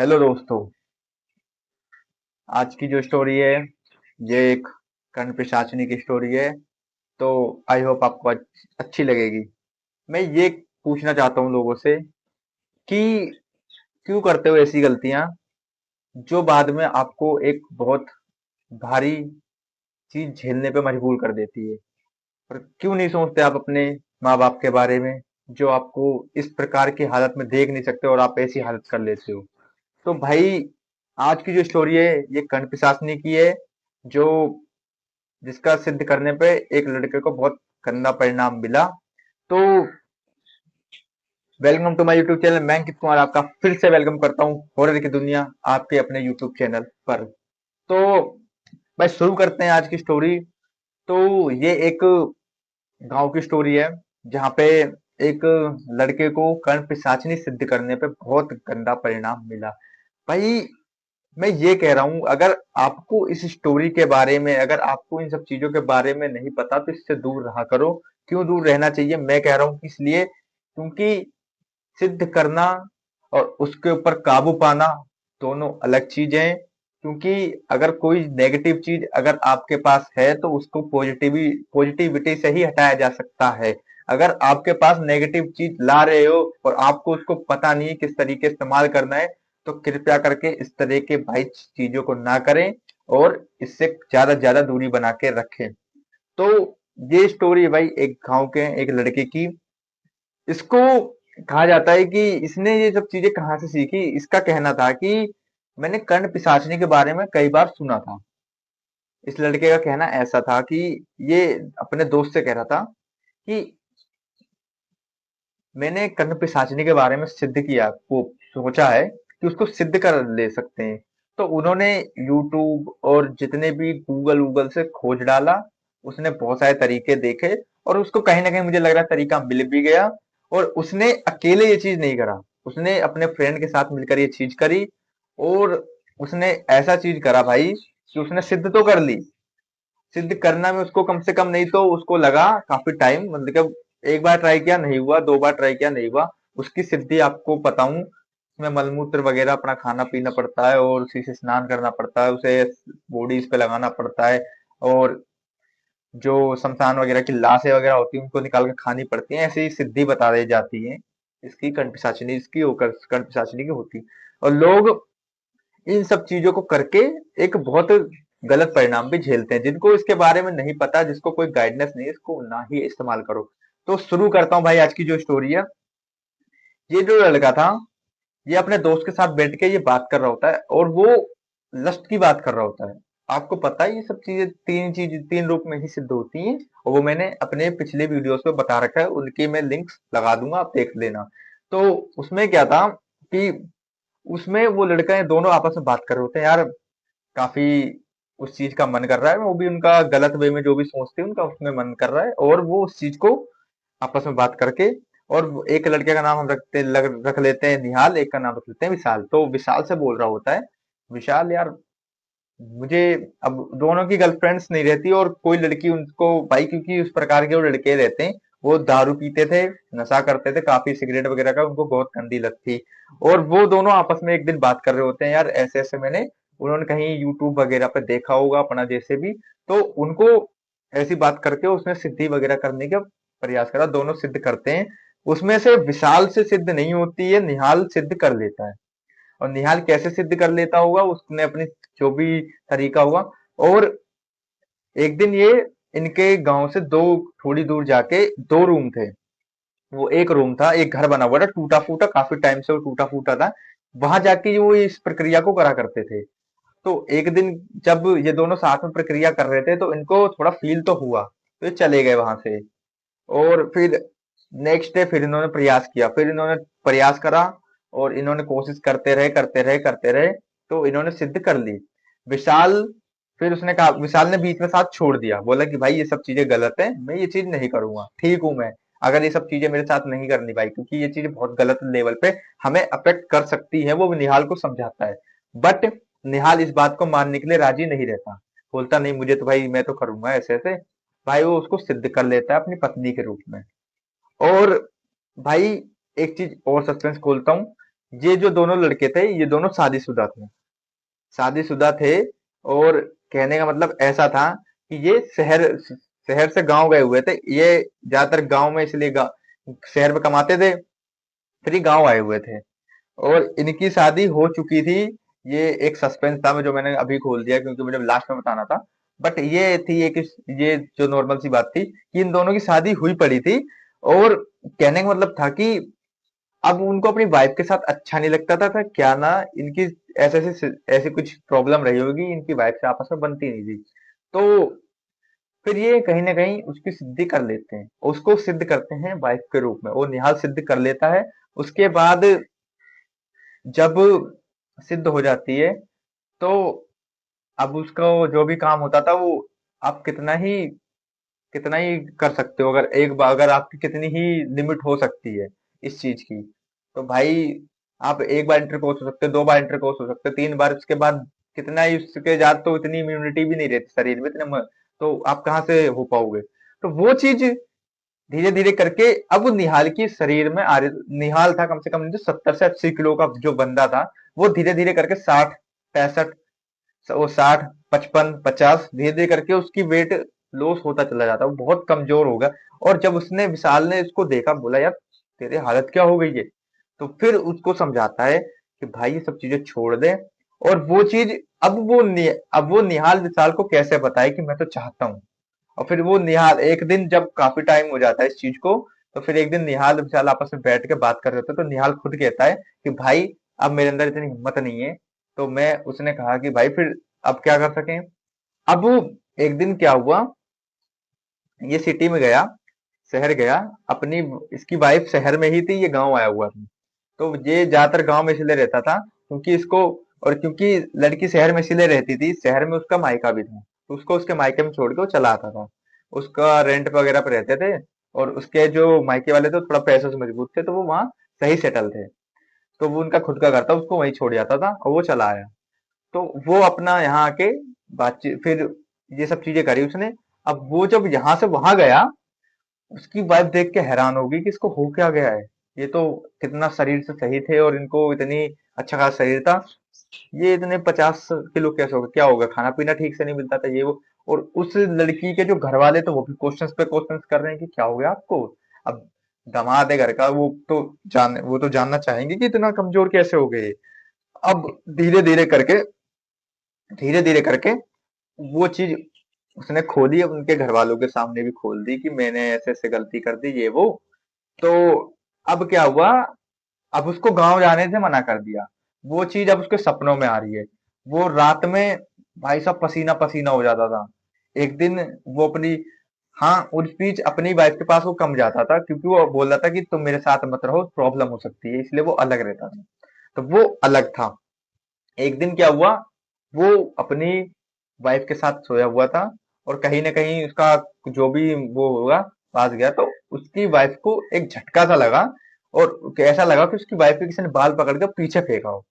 Hello दोस्तों। आज की जो स्टोरी है ये एक कर्ण पिशाचिनी की स्टोरी है। तो आई होप आपको अच्छी लगेगी। मैं ये पूछना चाहता हूँ लोगों से कि क्यों करते हो ऐसी गलतियां जो बाद में आपको एक बहुत भारी चीज झेलने पे मजबूर कर देती है। और क्यों नहीं सोचते आप अपने माँ बाप के बारे में जो आपको इस प्रकार की हालत में देख नहीं सकते और आप ऐसी हालत कर लेते हो। तो भाई आज की जो स्टोरी है ये कर्ण पिशाचिनी की है, जो जिसका सिद्ध करने पे एक लड़के को बहुत गंदा परिणाम मिला। तो welcome to my YouTube channel. मैं अंकित कुमार आपका फिर से वेलकम करता हूँ हॉरर की दुनिया आपके अपने यूट्यूब चैनल पर। तो भाई शुरू करते हैं आज की स्टोरी। तो ये एक गांव की स्टोरी है जहाँ पे एक लड़के को कर्ण पिशाचिनी सिद्ध करने पे बहुत गंदा परिणाम मिला। भाई मैं ये कह रहा हूं, अगर आपको इस स्टोरी के बारे में, अगर आपको इन सब चीजों के बारे में नहीं पता तो इससे दूर रहा करो। क्यों दूर रहना चाहिए मैं कह रहा हूं, इसलिए क्योंकि सिद्ध करना और उसके ऊपर काबू पाना दोनों अलग चीजें हैं। क्योंकि अगर कोई नेगेटिव चीज अगर आपके पास है तो उसको पॉजिटिविटी से ही हटाया जा सकता है। अगर आपके पास नेगेटिव चीज ला रहे हो और आपको उसको पता नहीं किस तरीके इस्तेमाल करना है, तो कृपया करके इस तरह के भाई चीजों को ना करें और इससे ज्यादा दूरी बना के रखें। तो ये स्टोरी है भाई एक गांव के एक लड़के की। इसको कहा जाता है कि इसने ये सब चीजें कहाँ से सीखी। इसका कहना था कि मैंने कर्ण पिशाचिनी के बारे में कई बार सुना था। इस लड़के का कहना ऐसा था कि ये अपने दोस्त से कह रहा था कि मैंने कर्ण पिशाचिनी के बारे में सिद्ध किया, वो सोचा है कि उसको सिद्ध कर ले सकते हैं। तो उन्होंने यूट्यूब और जितने भी गूगल वूगल से खोज डाला। उसने बहुत सारे तरीके देखे और उसको कहीं ना कहीं मुझे लग रहा है तरीका मिल भी गया। और उसने अकेले ये चीज नहीं करा, उसने अपने फ्रेंड के साथ मिलकर ये चीज करी। और उसने ऐसा चीज करा भाई कि उसने सिद्ध तो कर ली। सिद्ध करना में उसको कम से कम नहीं तो उसको लगा काफी टाइम, मतलब एक बार ट्राई किया नहीं हुआ, दो बार ट्राई किया नहीं हुआ। उसकी सिद्धि आपको बताऊं, उसमें मलमूत्र वगैरह अपना खाना पीना पड़ता है और उसी से स्नान करना पड़ता है, उसे बॉडीज पे लगाना पड़ता है। और जो शमशान वगैरह की लाशें वगैरह होती है उनको निकाल के खानी पड़ती है। ऐसी सिद्धि बता दी जाती है इसकी, कर्ण पिशाचिनी इसकी होकर कर्ण पिशाचिनी की होती। और लोग इन सब चीजों को करके एक बहुत गलत परिणाम भी झेलते हैं। जिनको इसके बारे में नहीं पता, जिसको कोई गाइडेंस नहीं है, इसको ना ही इस्तेमाल करो। तो शुरू करता हूँ भाई आज की जो स्टोरी है। ये जो लड़का था ये अपने दोस्त के साथ बैठ के ये बात कर रहा होता है और वो लस्ट की बात कर रहा होता है। आपको पता है ये सब चीजें तीन रूप में ही सिद्ध होती हैं। और वो मैंने अपने पिछले वीडियोस में बता रखा है, उनकी मैं लिंक्स लगा दूंगा, आप देख लेना। तो उसमें क्या था कि उसमें वो लड़का दोनों आपस में बात कर रहे होते हैं। यार काफी उस चीज का मन कर रहा है, वो भी उनका गलत वे में जो भी सोचते हैं उनका उसमें मन कर रहा है, और वो उस चीज को आपस में बात करके। और एक लड़के का नाम हम रख लेते हैं निहाल, एक का नाम रख लेते हैं विशाल। तो विशाल से बोल रहा होता है, विशाल यार मुझे, अब दोनों की गर्लफ्रेंड्स नहीं रहती और कोई लड़की उनको भाई, क्योंकि उस प्रकार के वो लड़के रहते हैं, वो दारू पीते थे, नशा करते थे काफी, सिगरेट वगैरह का उनको बहुत गंदी लत थी। और वो दोनों आपस में एक दिन बात कर रहे होते हैं, यार ऐसे ऐसे मैंने, उन्होंने कहीं यूट्यूब वगैरह पे देखा होगा अपना जैसे भी। तो उनको ऐसी बात करके उसने सिद्धि वगैरह करने का प्रयास करा, दोनों सिद्ध करते हैं। उसमें से विशाल से सिद्ध नहीं होती है, निहाल सिद्ध कर लेता है। और निहाल कैसे सिद्ध कर लेता होगा, उसने अपनी जो भी तरीका होगा। और एक दिन ये इनके गांव से दो थोड़ी दूर जाके दो रूम थे। वो एक रूम था, एक घर बना हुआ था टूटा फूटा, काफी टाइम से वो टूटा फूटा था। वहां जाके वो इस प्रक्रिया को करा करते थे। तो एक दिन जब ये दोनों साथ में प्रक्रिया कर रहे थे तो इनको थोड़ा फील तो हुआ, तो ये चले गए वहां से। और फिर नेक्स्ट डे फिर इन्होंने प्रयास किया, फिर इन्होंने प्रयास करा और इन्होंने कोशिश करते रहे, तो इन्होंने सिद्ध कर ली। विशाल, फिर उसने कहा, विशाल ने बीच में साथ छोड़ दिया, बोला कि भाई ये सब चीजें गलत है, मैं ये चीज नहीं करूंगा, ठीक हूं मैं, अगर ये सब चीजें मेरे साथ नहीं करनी भाई, क्योंकि ये चीजें बहुत गलत लेवल पे हमें अफेक्ट कर सकती है। वो निहाल को समझाता है, बट निहाल इस बात को मानने के लिए राजी नहीं रहता। बोलता नहीं, मुझे तो भाई मैं तो करूंगा ऐसे ऐसे। भाई वो उसको सिद्ध कर लेता है अपनी पत्नी के रूप में। और भाई एक चीज और सस्पेंस खोलता हूँ, ये जो दोनों लड़के थे ये दोनों शादीशुदा थे, शादीशुदा थे। और कहने का मतलब ऐसा था कि ये शहर शहर से गांव गए हुए थे। ये ज्यादातर गांव में इसलिए शहर में कमाते थे, फिर ये गांव आए हुए थे। और इनकी शादी हो चुकी थी। ये एक सस्पेंस था जो मैंने अभी खोल दिया क्योंकि मुझे लास्ट में बताना था। बट ये थी एक, ये जो नॉर्मल सी बात थी कि इन दोनों की शादी हुई पड़ी थी। और कहने का मतलब था कि अब उनको अपनी वाइफ के साथ अच्छा नहीं लगता था क्या ना, इनकी ऐसे ऐसे ऐसी कुछ प्रॉब्लम रही होगी, इनकी वाइफ से आपस में बनती नहीं थी। तो फिर ये कहीं ना कहीं उसकी सिद्धि कर लेते हैं, उसको सिद्ध करते हैं वाइफ के रूप में, वो निहाल सिद्ध कर लेता है। उसके बाद जब सिद्ध हो जाती है तो अब उसका वो जो भी काम होता था वो आप कितना ही कर सकते हो, अगर एक बार अगर आपकी कितनी ही लिमिट हो सकती है इस चीज की, तो भाई आप एक बार इंटर कोर्स हो सकते हो, 2 बार इंटर कोर्स हो सकते हो, 3 बार, उसके बाद कितना ही उसके बाद तो इतनी इम्यूनिटी भी नहीं रहती शरीर में, तो आप कहाँ से हो पाओगे। तो वो चीज धीरे धीरे करके अब निहाल की शरीर में आ रही। निहाल था कम से कम जो 70 से 80 किलो का जो बंदा था, वो धीरे धीरे करके 60, 65, वो 60, 55, 50 धीरे धीरे करके उसकी वेट लॉस होता चला जाता है, वो बहुत कमजोर होगा। और जब उसने विशाल ने इसको देखा, बोला यार तेरे हालत क्या हो गई है, तो फिर उसको समझाता है कि भाई ये सब चीजें छोड़ दे। और वो चीज अब वो निहाल विशाल को कैसे बताए कि मैं तो चाहता हूँ। और फिर वो निहाल एक दिन, जब काफी टाइम हो जाता है इस चीज को, तो फिर एक दिन निहाल विशाल आपस में बैठ के बात कर रहे होते हैं, तो निहाल खुद कहता है कि भाई अब मेरे अंदर इतनी हिम्मत नहीं है। तो मैं उसने कहा कि भाई फिर अब क्या कर सकें। अब एक दिन क्या हुआ, ये सिटी में गया, शहर गया, अपनी इसकी वाइफ शहर में ही थी, ये गांव आया हुआ था। तो ये ज्यादातर गांव में इसलिए रहता था क्योंकि इसको, और क्योंकि लड़की शहर में इसलिए रहती थी, शहर में उसका मायका भी था, तो उसको उसके मायके में छोड़ के वो चला आता था। उसका रेंट वगैरह पे रहते थे। और उसके जो मायके वाले थे वो थोड़ा पैसों से मजबूत थे, तो वो वहां सही सेटल थे। तो वो उनका खुद का घर था, उसको वहीं छोड़ जाता था और वो चला आया। तो वो अपना यहाँ आके बातचीत, फिर ये सब चीजें करी उसने। अब वो जब यहाँ से वहां गया, उसकी वाइफ देख के हैरान होगी कि इसको हो क्या गया है। ये तो कितना शरीर से सही थे और इनको इतनी अच्छा खासा शरीर था, ये इतने 50 किलो कैसे होगा, क्या होगा, खाना पीना ठीक से नहीं मिलता था ये वो। और उस लड़की के जो घर वाले थे वो भी क्वेश्चंस पे क्वेश्चंस कर रहे हैं कि क्या हो गया आपको। अब दामाद है घर का, वो तो जानना चाहेंगे कि इतना कमजोर कैसे हो गए। अब धीरे धीरे करके धीरे धीरे करके वो चीज उसने खोली, अब उनके घर वालों के सामने भी खोल दी कि मैंने ऐसे ऐसे गलती कर दी ये वो। तो अब क्या हुआ, अब उसको गांव जाने से मना कर दिया। वो चीज अब उसके सपनों में आ रही है। वो रात में भाई साहब पसीना पसीना हो जाता था। एक दिन वो अपनी, हाँ उस बीच अपनी वाइफ के पास वो कम जाता था क्योंकि वो बोल रहा था कि तुम मेरे साथ मत रहो, प्रॉब्लम हो सकती है, इसलिए वो अलग रहता था। तो वो अलग था। एक दिन क्या हुआ, वो अपनी वाइफ के साथ सोया हुआ था, और कहीं ना कहीं उसका जो भी वो होगा पास गया, तो उसकी वाइफ को एक झटका सा लगा। और ऐसा लगा कि उसकी वाइफ के किसी ने बाल पकड़ के पीछे फेंका हो।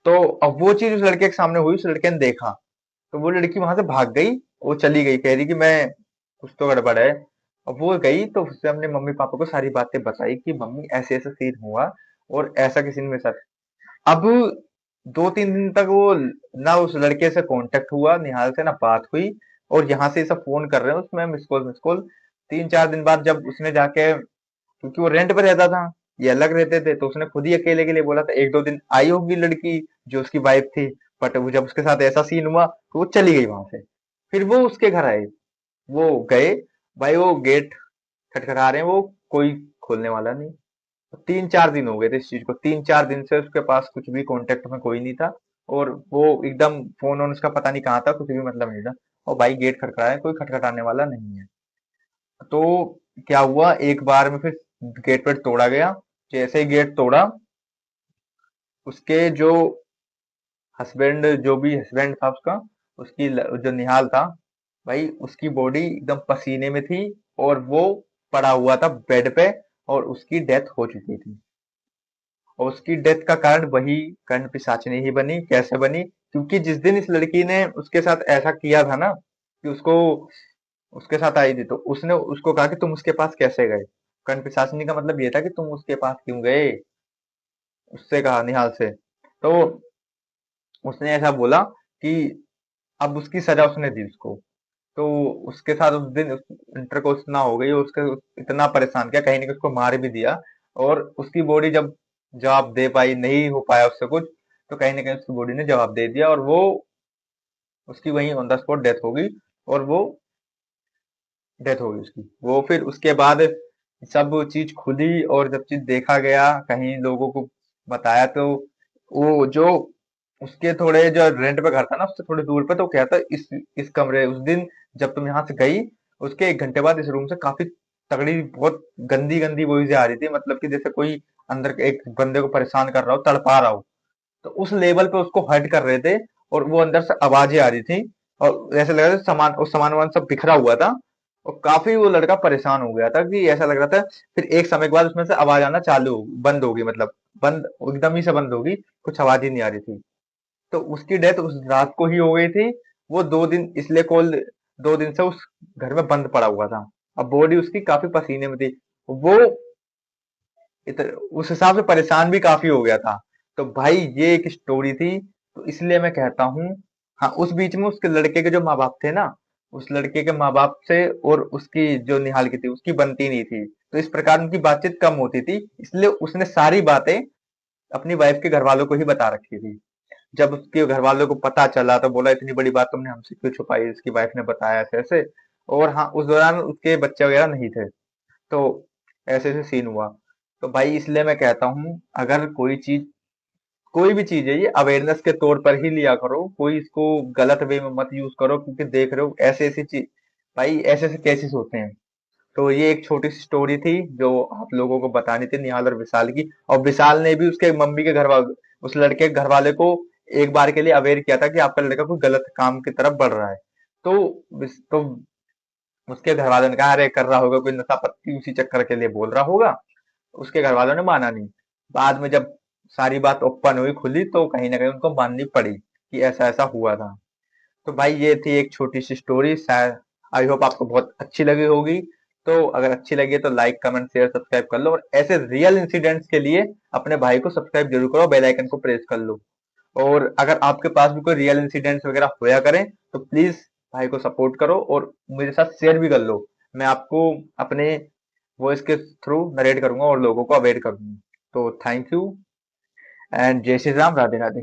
तो अब वो चीज उस लड़के के सामने हुई, उस लड़के ने देखा। तो वो लड़की वहां से भाग गई, वो चली गई, कह रही कि मैं, कुछ तो गड़बड़ है। अब वो गई तो उसने अपने मम्मी पापा को सारी बातें बताई कि मम्मी ऐसे ऐसे सीन हुआ और ऐसा किसी ने मेरे साथ। अब 2-3 दिन तक वो ना उस लड़के से कांटेक्ट हुआ, निहाल से ना बात हुई। और यहाँ से सब फोन कर रहे हैं उसमें, मिस कॉल। 3-4 दिन बाद जब उसने जाके, क्योंकि वो रेंट पे रहता था, ये अलग रहते थे, तो उसने खुद ही अकेले के लिए बोला था, 1-2 दिन आई होगी लड़की जो उसकी वाइफ थी। बट वो जब उसके साथ ऐसा सीन हुआ तो वो चली गई वहां से। फिर वो उसके घर आए, वो गए, भाई वो गेट खटखटा रहे हैं, वो कोई खोलने वाला नहीं। 3-4 दिन हो गए थे इस चीज को, 3-4 दिन से उसके पास कुछ भी कांटेक्ट में कोई नहीं था। और वो एकदम फोन ऑन उसका पता नहीं कहाँ था, कुछ भी मतलब नहीं था। और भाई गेट खटखटाया, कोई खटखटाने वाला नहीं है। तो क्या हुआ, एक बार में फिर गेट वेट तोड़ा गया। जैसे ही गेट तोड़ा, उसके जो हस्बैंड, जो भी हस्बैंड था उसका, जो निहाल था, भाई उसकी बॉडी एकदम पसीने में थी। और वो पड़ा हुआ था बेड पे, और उसकी डेथ हो चुकी थी। और उसकी डेथ का कारण वही कर्ण पिशाचिनी ही बनी। कैसे बनी, क्योंकि जिस दिन इस लड़की ने उसके साथ ऐसा किया था ना, कि उसको उसके साथ आई थी, तो उसने उसको कहा कि तुम उसके पास कैसे गए। कर्ण पिशाचिनी का मतलब ये था कि तुम उसके पास क्यों गए। उससे कहा, निहाल से। तो उसने ऐसा बोला कि अब उसकी सजा उसने दी उसको। तो उसके साथ उस दिन इंटर को इतना हो गई, उसके इतना परेशान किया, कहीं ना कहीं उसको मार भी दिया। और उसकी बॉडी जब जवाब दे पाई, नहीं हो पाया उससे कुछ, तो कहीं ना कहीं उसकी बॉडी ने जवाब दे दिया, और वो उसकी वहीं ऑन द स्पॉट डेथ हो गई। और वो डेथ हो गई उसकी। वो फिर उसके बाद सब चीज खुली, और जब चीज देखा गया, कहीं लोगों को बताया, तो वो जो उसके थोड़े जो रेंट पे घर था ना, उससे थोड़ी दूर पे, तो क्या था, इस कमरे उस दिन जब तुम यहाँ से गई, उसके 1 घंटे बाद इस रूम से काफी तगड़ी, बहुत गंदी गंदी वॉइस आ रही थी, मतलब कि जैसे कोई अंदर के एक बंदे को परेशान कर रहा हो, तड़पा रहा हो। तो उस लेवल पे उसको हर्ट कर रहे थे, और वो अंदर से आवाजें आ रही थी, और ऐसा लग रहा था सामान, और सामान वामान सब बिखरा हुआ था। और काफी वो लड़का परेशान हो गया था, कि ऐसा लग रहा था। फिर एक समय के बाद उसमें से आवाज आना चालू हो बंद होगी, मतलब बंद, एकदम ही से बंद होगी, कुछ आवाज ही नहीं आ रही थी। तो उसकी डेथ उस रात को ही हो गई थी। वो 2 दिन इसलिए कॉल, 2 दिन से उस घर में बंद पड़ा हुआ था। अब बॉडी उसकी काफी पसीने में थी। वो उस हिसाब से परेशान भी काफी हो गया था। तो भाई ये एक स्टोरी थी। तो इसलिए मैं कहता हूँ, हाँ, उस बीच में उसके लड़के के जो माँ बाप थे ना, उस लड़के के माँ बाप से और उसकी जो निहाल की थी, उसकी बनती नहीं थी। तो इस प्रकार उनकी बातचीत कम होती थी, इसलिए उसने सारी बातें अपनी वाइफ के घर वालों को ही बता रखी थी। जब उसके घर वालों को पता चला, तो बोला, इतनी बड़ी बात तुमने हमसे क्यों छुपाई, इसकी वाइफ ने बताया ऐसे ऐसे। और हाँ, उस दौरान उसके बच्चे वगैरह नहीं थे। तो ऐसे ऐसे सीन हुआ। तो भाई इसलिए मैं कहता हूँ, अगर कोई भी चीज है, ये अवेयरनेस के तौर पर ही लिया करो, कोई इसको गलत वे में मत यूज करो, क्योंकि देख रहे हो ऐसे ऐसी चीज, भाई ऐसे ऐसे केसेस होते हैं। तो ये एक छोटी सी स्टोरी थी जो आप लोगों को बतानी थी, निहाल और विशाल की। और विशाल ने भी उसके मम्मी के घर वाले, उस लड़के के घर वाले को एक बार के लिए अवेयर किया था कि आपका लड़का कोई गलत काम की तरफ बढ़ रहा है। तो तो उसके घर वालों ने कहा, अरे कर रहा होगा कोई नशा पत्ती, उसी चक्कर के लिए बोल रहा होगा। उसके घर वालों ने माना नहीं। बाद में जब सारी बात ओपन हुई, खुली, तो कहीं ना कहीं उनको माननी पड़ी कि ऐसा ऐसा हुआ था। तो भाई ये थी एक छोटी सी स्टोरी, शायद आई होप आपको बहुत अच्छी लगी होगी। तो अगर अच्छी लगी तो लाइक, कमेंट, शेयर, सब्सक्राइब कर लो, और ऐसे रियल इंसिडेंट्स के लिए अपने भाई को सब्सक्राइब जरूर करो, बेल आइकन को प्रेस कर लो। और अगर आपके पास भी कोई रियल इंसिडेंट्स वगैरह होया करें, तो प्लीज भाई को सपोर्ट करो, और मेरे साथ शेयर भी कर लो। मैं आपको अपने वॉइस के थ्रू नरेट करूंगा, और लोगों को अवेयर करूंगा। तो थैंक यू, एंड जय श्री राम, राधे राधे।